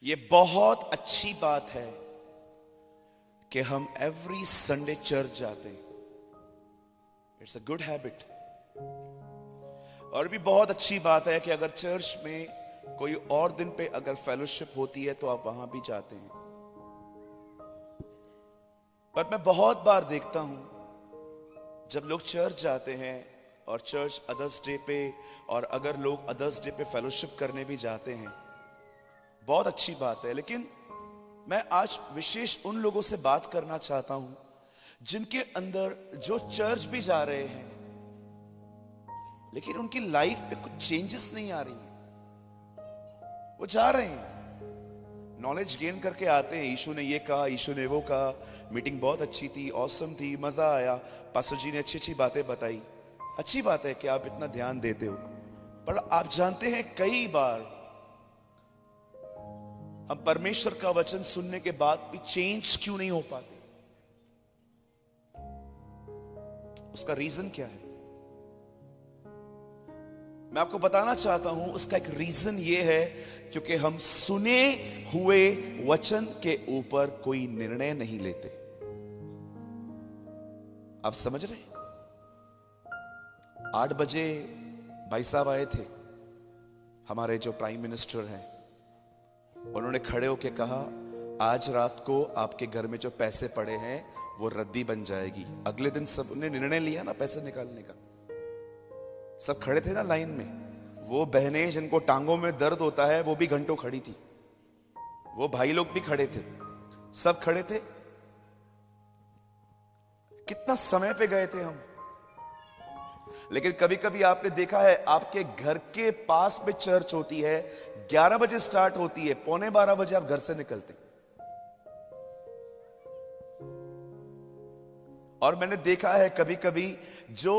ये बहुत अच्छी बात है कि हम एवरी संडे चर्च जाते हैं। It's a good habit. और भी बहुत अच्छी बात है कि अगर चर्च में कोई और दिन पे अगर फेलोशिप होती है तो आप वहां भी जाते हैं। पर मैं बहुत बार देखता हूं जब लोग चर्च जाते हैं और चर्च अदर्स डे पे, और अगर लोग अदर्स डे पे फेलोशिप करने भी जाते हैं, बहुत अच्छी बात है। लेकिन मैं आज विशेष उन लोगों से बात करना चाहता हूं जिनके अंदर जो चर्च भी जा रहे हैं लेकिन उनकी लाइफ पे कुछ चेंजेस नहीं आ रही है। वो जा रहे हैं, नॉलेज गेन करके आते हैं, यीशु ने ये कहा, यीशु ने वो कहा, मीटिंग बहुत अच्छी थी, ऑसम थी, मजा आया, पास्टर जी ने अच्छी अच्छी बातें बताई। अच्छी बात है कि आप इतना ध्यान देते हो, पर आप जानते हैं कई बार हम परमेश्वर का वचन सुनने के बाद भी चेंज क्यों नहीं हो पाते? उसका रीजन क्या है? मैं आपको बताना चाहता हूं, उसका एक रीजन ये है क्योंकि हम सुने हुए वचन के ऊपर कोई निर्णय नहीं लेते। आप समझ रहे? 8 बजे भाई साहब आए थे, हमारे जो प्राइम मिनिस्टर हैं। उन्होंने खड़े होकर कहा, आज रात को आपके घर में जो पैसे पड़े हैं वो रद्दी बन जाएगी। अगले दिन सबने निर्णय लिया ना पैसे निकालने का। सब खड़े थे ना लाइन में। वो बहनें जिनको टांगों में दर्द होता है वो भी घंटों खड़ी थी, वो भाई लोग भी खड़े थे, सब खड़े थे। कितना समय पे गए थे हम। लेकिन कभी कभी आपने देखा है, आपके घर के पास में चर्च होती है, 11 बजे स्टार्ट होती है, 11:45 बजे आप घर से निकलते। और मैंने देखा है कभी कभी जो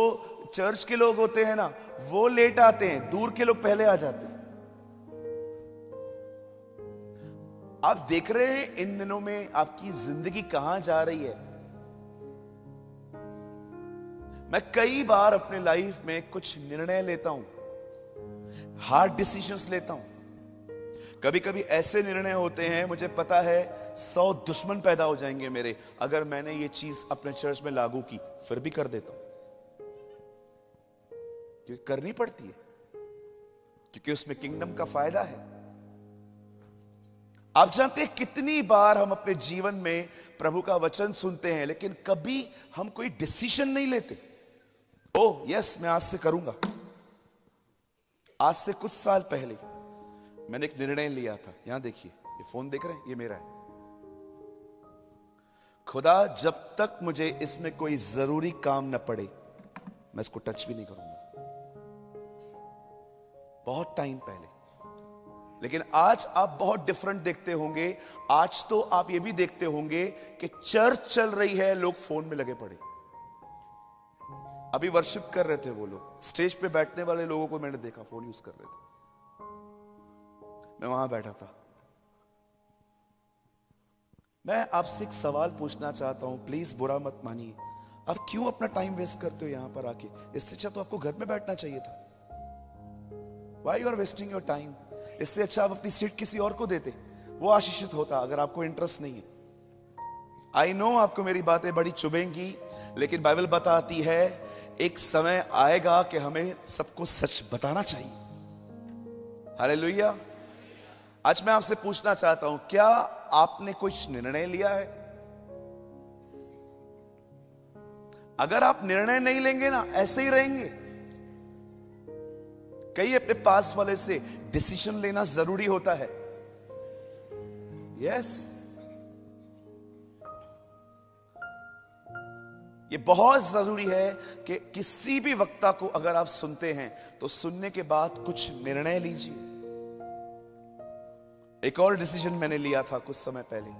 चर्च के लोग होते हैं ना, वो लेट आते हैं, दूर के लोग पहले आ जाते हैं। आप देख रहे हैं इन दिनों में आपकी जिंदगी कहां जा रही है। मैं कई बार अपने लाइफ में कुछ निर्णय लेता हूं, हार्ड डिसीजंस लेता हूं। कभी कभी ऐसे निर्णय होते हैं, मुझे पता है 100 दुश्मन पैदा हो जाएंगे मेरे अगर मैंने ये चीज अपने चर्च में लागू की, फिर भी कर देता हूं क्योंकि करनी पड़ती है, क्योंकि उसमें किंगडम का फायदा है। आप जानते हैं कितनी बार हम अपने जीवन में प्रभु का वचन सुनते हैं लेकिन कभी हम कोई डिसीजन नहीं लेते। ओह यस, मैं आज से करूंगा। आज से कुछ साल पहले मैंने एक निर्णय लिया था। यहां देखिए, ये फोन देख रहे हैं, ये मेरा है। खुदा, जब तक मुझे इसमें कोई जरूरी काम न पड़े मैं इसको टच भी नहीं करूंगा। बहुत टाइम पहले। लेकिन आज आप बहुत डिफरेंट देखते होंगे। आज तो आप ये भी देखते होंगे कि चर्च चल रही है, लोग फोन में लगे पड़े। अभी वर्शिप कर रहे थे वो लोग, स्टेज पे बैठने वाले लोगों को मैंने देखा फोन यूज कर रहे थे। मैं वहां बैठा था। मैं आपसे एक सवाल पूछना चाहता हूं, प्लीज बुरा मत मानिए। आप क्यों अपना टाइम वेस्ट करते हो यहां पर आके? इससे अच्छा तो आपको घर में बैठना चाहिए था। Why you are wasting your time? इससे अच्छा आप अपनी सीट किसी और को देते, वो आशीषित होता, अगर आपको इंटरेस्ट नहीं है। आई नो आपको मेरी बातें बड़ी चुभेंगी, लेकिन बाइबल बताती है एक समय आएगा कि हमें सबको सच बताना चाहिए। हालेलुया। आज मैं आपसे पूछना चाहता हूं, क्या आपने कुछ निर्णय लिया है? अगर आप निर्णय नहीं लेंगे ना, ऐसे ही रहेंगे। कई अपने पास वाले से डिसीजन लेना जरूरी होता है। यस, ये बहुत जरूरी है कि किसी भी वक्ता को अगर आप सुनते हैं तो सुनने के बाद कुछ निर्णय लीजिए। एक और डिसीजन मैंने लिया था कुछ समय पहले।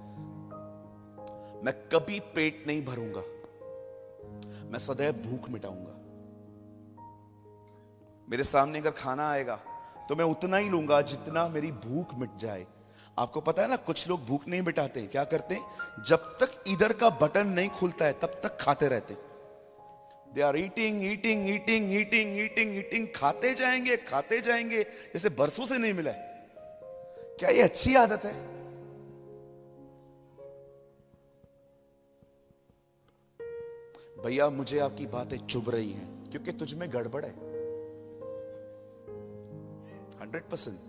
मैं कभी पेट नहीं भरूंगा, मैं सदैव भूख मिटाऊंगा। मेरे सामने अगर खाना आएगा तो मैं उतना ही लूंगा जितना मेरी भूख मिट जाए। आपको पता है ना, कुछ लोग भूख नहीं मिटाते हैं। क्या करते हैं? जब तक इधर का बटन नहीं खुलता है तब तक खाते रहते। They are eating eating eating eating eating eating, खाते जाएंगे जैसे बरसों से नहीं मिला है। क्या ये अच्छी आदत है? भैया मुझे आपकी बातें चुभ रही हैं क्योंकि तुझ में गड़बड़ है। 100%।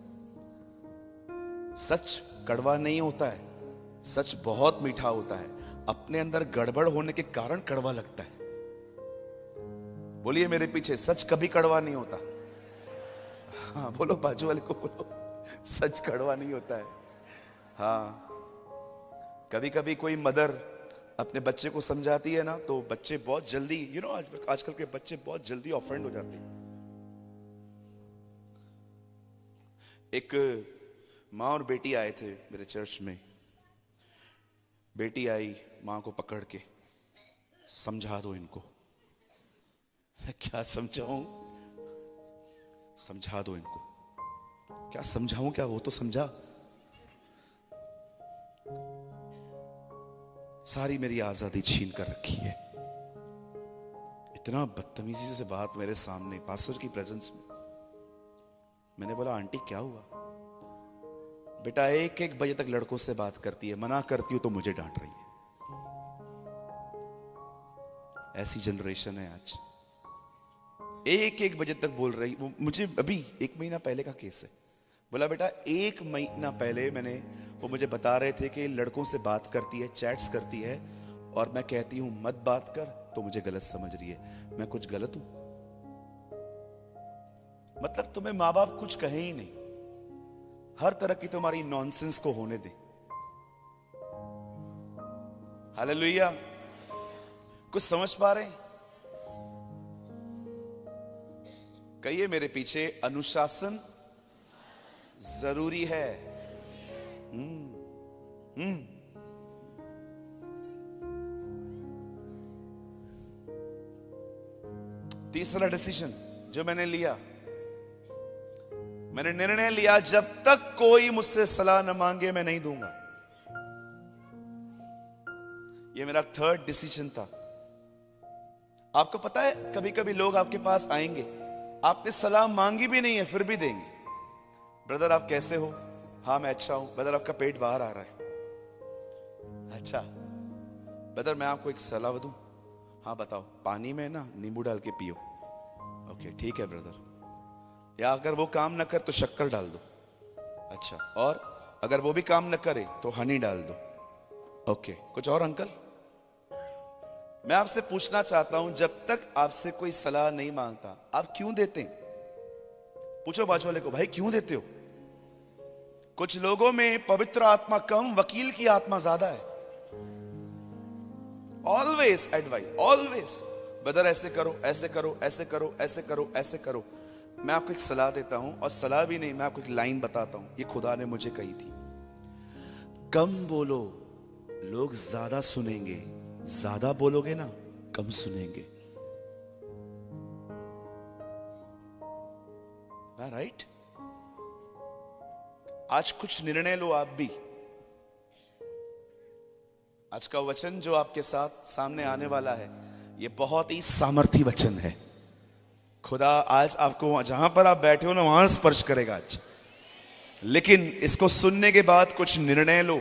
सच कड़वा नहीं होता है, सच बहुत मीठा होता है। अपने अंदर गड़बड़ होने के कारण कड़वा लगता है। बोलिए मेरे पीछे, सच कभी कड़वा नहीं होता। हाँ बोलो, बाजू वाले को बोलो, सच कड़वा नहीं होता है। हाँ, कभी कभी कोई मदर अपने बच्चे को समझाती है ना, तो बच्चे बहुत जल्दी, आजकल के बच्चे बहुत जल्दी ऑफेंड हो जाते हैं। एक माँ और बेटी आए थे मेरे चर्च में। बेटी आई, माँ को पकड़ के, समझा दो इनको। क्या समझाऊं? समझा दो इनको। क्या समझाऊं? क्या वो तो समझा। सारी मेरी आजादी छीन कर रखी है। इतना बदतमीजी से बात मेरे सामने, पास्टर की प्रेजेंस में। मैंने बोला, आंटी क्या हुआ? बेटा 1-1 बजे तक लड़कों से बात करती है, मना करती हूं तो मुझे डांट रही है। ऐसी जनरेशन है आज। 1-1 बजे तक बोल रही। वो मुझे अभी 1 महीना पहले का केस है। बोला बेटा 1 महीना पहले वो मुझे बता रहे थे कि लड़कों से बात करती है, चैट्स करती है, और मैं कहती हूं मत बात कर तो मुझे गलत समझ रही है। मैं कुछ गलत हूं? मतलब तुम्हें माँ बाप कुछ कहे ही नहीं, हर तरह की तुम्हारी नॉनसेंस को होने दे। हालेलुया। कुछ समझ पा रहे हैं? कहिए मेरे पीछे, अनुशासन जरूरी है। तीसरा डिसीजन जो मैंने लिया, मैंने निर्णय लिया, जब तक कोई मुझसे सलाह न मांगे मैं नहीं दूंगा। यह मेरा 3rd डिसीजन था। आपको पता है, कभी कभी लोग आपके पास आएंगे, आपने सलाह मांगी भी नहीं है फिर भी देंगे। ब्रदर आप कैसे हो? हाँ मैं अच्छा हूं। ब्रदर आपका पेट बाहर आ रहा है। अच्छा ब्रदर मैं आपको एक सलाह दूं? हाँ बताओ। पानी में ना नींबू डाल के पियो। ओके ठीक है ब्रदर। या अगर वो काम ना कर तो शक्कर डाल दो। अच्छा, और अगर वो भी काम ना करे तो हनी डाल दो। ओके, कुछ और अंकल? मैं आपसे पूछना चाहता हूं, जब तक आपसे कोई सलाह नहीं मांगता आप क्यों देते हैं? पूछो बाजू वाले को, भाई क्यों देते हो? कुछ लोगों में पवित्र आत्मा कम, वकील की आत्मा ज्यादा है। ऑलवेज एडवाइस, ऑलवेज, ब्रदर ऐसे करो, ऐसे करो, ऐसे करो, ऐसे करो, ऐसे करो। मैं आपको एक सलाह देता हूं, और सलाह भी नहीं, मैं आपको एक लाइन बताता हूं, ये खुदा ने मुझे कही थी। कम बोलो, लोग ज्यादा सुनेंगे। ज्यादा बोलोगे ना, कम सुनेंगे। राइट? आज कुछ निर्णय लो आप भी। आज का वचन जो आपके साथ सामने आने वाला है, ये बहुत ही सामर्थी वचन है। खुदा आज आपको जहां पर आप बैठे हो ना, वहां स्पर्श करेगा आज। लेकिन इसको सुनने के बाद कुछ निर्णय लो,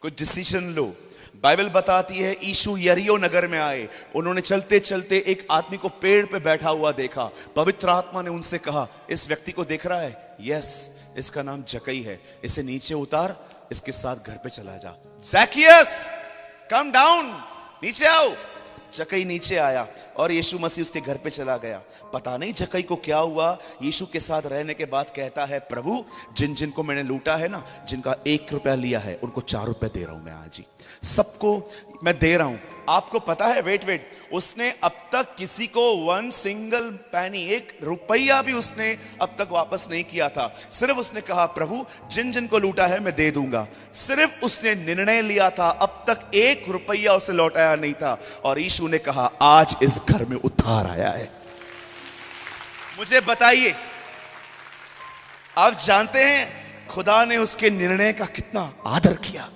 कुछ डिसीजन लो। बाइबल बताती है यीशु यरीहो नगर में आए। उन्होंने चलते चलते एक आदमी को पेड़ पे बैठा हुआ देखा। पवित्र आत्मा ने उनसे कहा, इस व्यक्ति को देख रहा है? यस, इसका नाम जक्कई है, इसे नीचे उतार, इसके साथ घर पे चला जा। ज़ैकियस कम डाउन, नीचे आओ। जक्कई नीचे आया और यीशु मसीह उसके घर पे चला गया। पता नहीं जक्कई को क्या हुआ। यीशु के साथ रहने के बाद कहता है, प्रभु जिन जिन को मैंने लूटा है ना, जिनका 1 रुपया लिया है, उनको 4 रुपए दे रहा हूं मैं आज ही। सबको मैं दे रहा हूं। आपको पता है, वेट, उसने अब तक किसी को 1 सिंगल पैनी, 1 रुपया भी उसने अब तक वापस नहीं किया था। सिर्फ उसने कहा, प्रभु जिन जिन को लूटा है मैं दे दूंगा। सिर्फ उसने निर्णय लिया था, अब तक 1 रुपया उसे लौटाया नहीं था। और यीशु ने कहा, आज इस घर में उद्धार आया है। मुझे बताइए, आप जानते हैं खुदा ने उसके निर्णय का कितना आदर किया।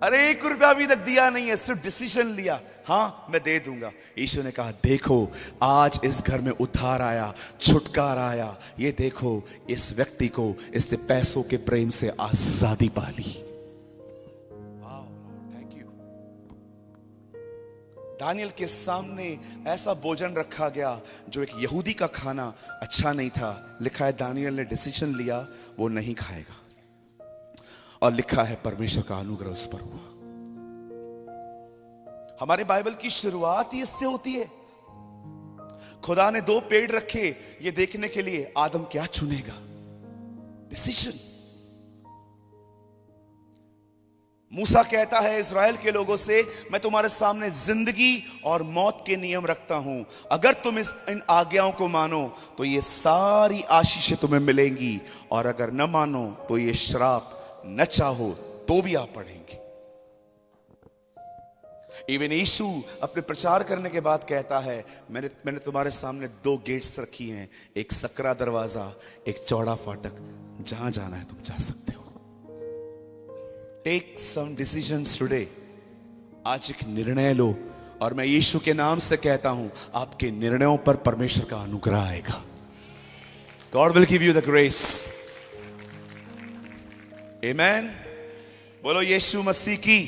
अरे 1 रुपया अभी तक दिया नहीं है, सिर्फ डिसीजन लिया, हाँ मैं दे दूंगा। यीशु ने कहा, देखो आज इस घर में उद्धार आया, छुटकारा आया। ये देखो, इस व्यक्ति को इससे पैसों के प्रेम से आजादी पा ली। Thank you. दानियल के सामने ऐसा भोजन रखा गया जो एक यहूदी का खाना अच्छा नहीं था। लिखा है दानियल ने डिसीजन लिया वो नहीं खाएगा, और लिखा है परमेश्वर का अनुग्रह उस पर हुआ। हमारे बाइबल की शुरुआत ही इससे होती है। खुदा ने 2 पेड़ रखे ये देखने के लिए आदम क्या चुनेगा। डिसीजन। मूसा कहता है इज़राइल के लोगों से, मैं तुम्हारे सामने जिंदगी और मौत के नियम रखता हूं, अगर तुम इन आज्ञाओं को मानो तो ये सारी आशीषें तुम्हें मिलेंगी, और अगर न मानो तो ये श्राप न चाहो तो भी आप पढ़ेंगे। इवन यीशु अपने प्रचार करने के बाद कहता है, मैंने तुम्हारे सामने 2 गेट्स रखी हैं, एक सकरा दरवाजा, एक चौड़ा फाटक, जहां जाना है तुम जा सकते हो। Take some decisions today. आज एक निर्णय लो, और मैं यीशु के नाम से कहता हूं आपके निर्णयों पर परमेश्वर का अनुग्रह आएगा। God will give you the grace. आमेन। बोलो यीशु मसीह की।